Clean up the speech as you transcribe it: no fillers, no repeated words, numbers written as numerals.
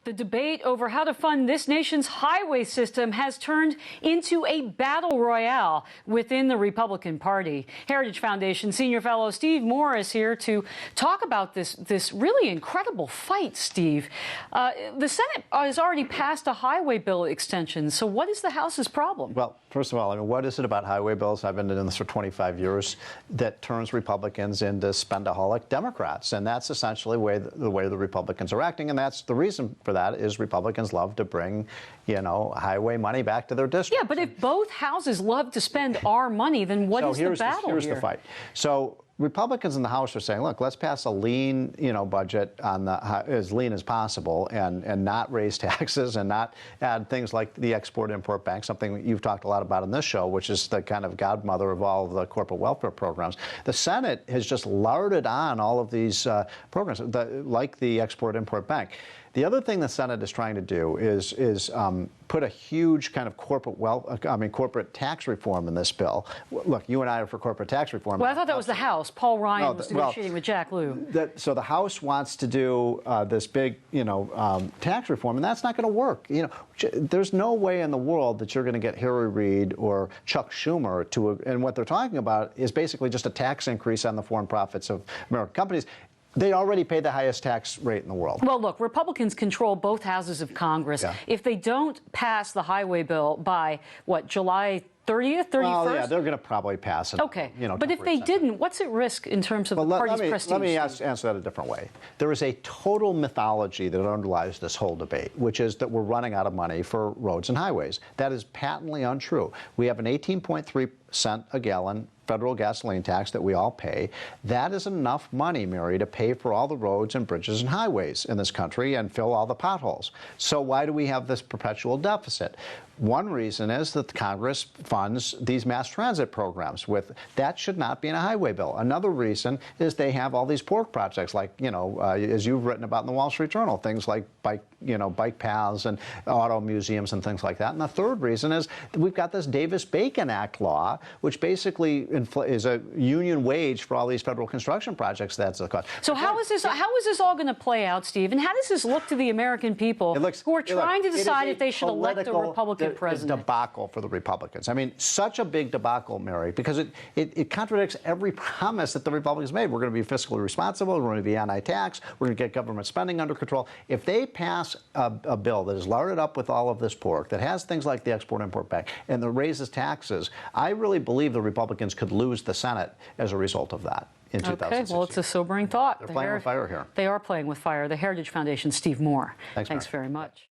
The debate over how to fund this nation's highway system has turned into a battle royale within the Republican Party. Heritage Foundation senior fellow Steve Moore is here to talk about this really incredible fight, Steve. The Senate has already passed a highway bill extension, so what is the House's problem? Well, first of all, what is it about highway bills? I've been doing this for 25 years that turns Republicans into spendaholic Democrats, and that's essentially the way the Republicans are acting, and that's the reason for that is Republicans love to bring, highway money back to their districts. Yeah, but if both houses love to spend our money, then what is the battle here? Here's the fight. So Republicans in the House are saying, look, let's pass a lean, budget on as lean as possible and not raise taxes and not add things like the Export-Import Bank, something that you've talked a lot about in this show, which is the kind of godmother of all of the corporate welfare programs. The Senate has just larded on all of these programs, like the Export-Import Bank. The other thing the Senate is trying to do is put a huge kind of corporate tax reform in this bill. Look, you and I are for corporate tax reform. Well, I thought that was the House. Paul Ryan was negotiating with Jack Lew. So the House wants to do this big, tax reform, and that's not going to work. There's no way in the world that you're going to get Harry Reid or Chuck Schumer and what they're talking about is basically just a tax increase on the foreign profits of American companies. They already pay the highest tax rate in the world. Well, look, Republicans control both houses of Congress. Yeah. If they don't pass the highway bill by, July 30th, 31st? Well, yeah, they're going to probably pass it. Okay. But if they didn't, what's at risk in terms of the party's prestige? Let me answer that a different way. There is a total mythology that underlies this whole debate, which is that we're running out of money for roads and highways. That is patently untrue. We have an 18.3 cent a gallon federal gasoline tax that we all pay. That is enough money, Mary, to pay for all the roads and bridges and highways in this country and fill all the potholes. So why do we have this perpetual deficit? One reason is that Congress funds these mass transit programs. That should not be in a highway bill. Another reason is they have all these pork projects, like, as you've written about in the Wall Street Journal, things like bike paths and auto museums and things like that. And the third reason is that we've got this Davis-Bacon Act law, which basically is a union wage for all these federal construction projects. That's the cost. So how is this all going to play out, Steve? And how does this look to the American people who are trying to decide if they should elect a Republican president? Debacle for the Republicans. I mean, such a big debacle, Mary, because it contradicts every promise that the Republicans made. We're going to be fiscally responsible. We're going to be anti-tax. We're going to get government spending under control. If they pass a bill that is larded up with all of this pork, that has things like the Export-Import Bank, and that raises taxes, I really believe the Republicans could lose the Senate as a result of that in 2016. Okay, well, it's a sobering thought. They're playing with fire here. They are playing with fire. The Heritage Foundation, Steve Moore. Thanks very much.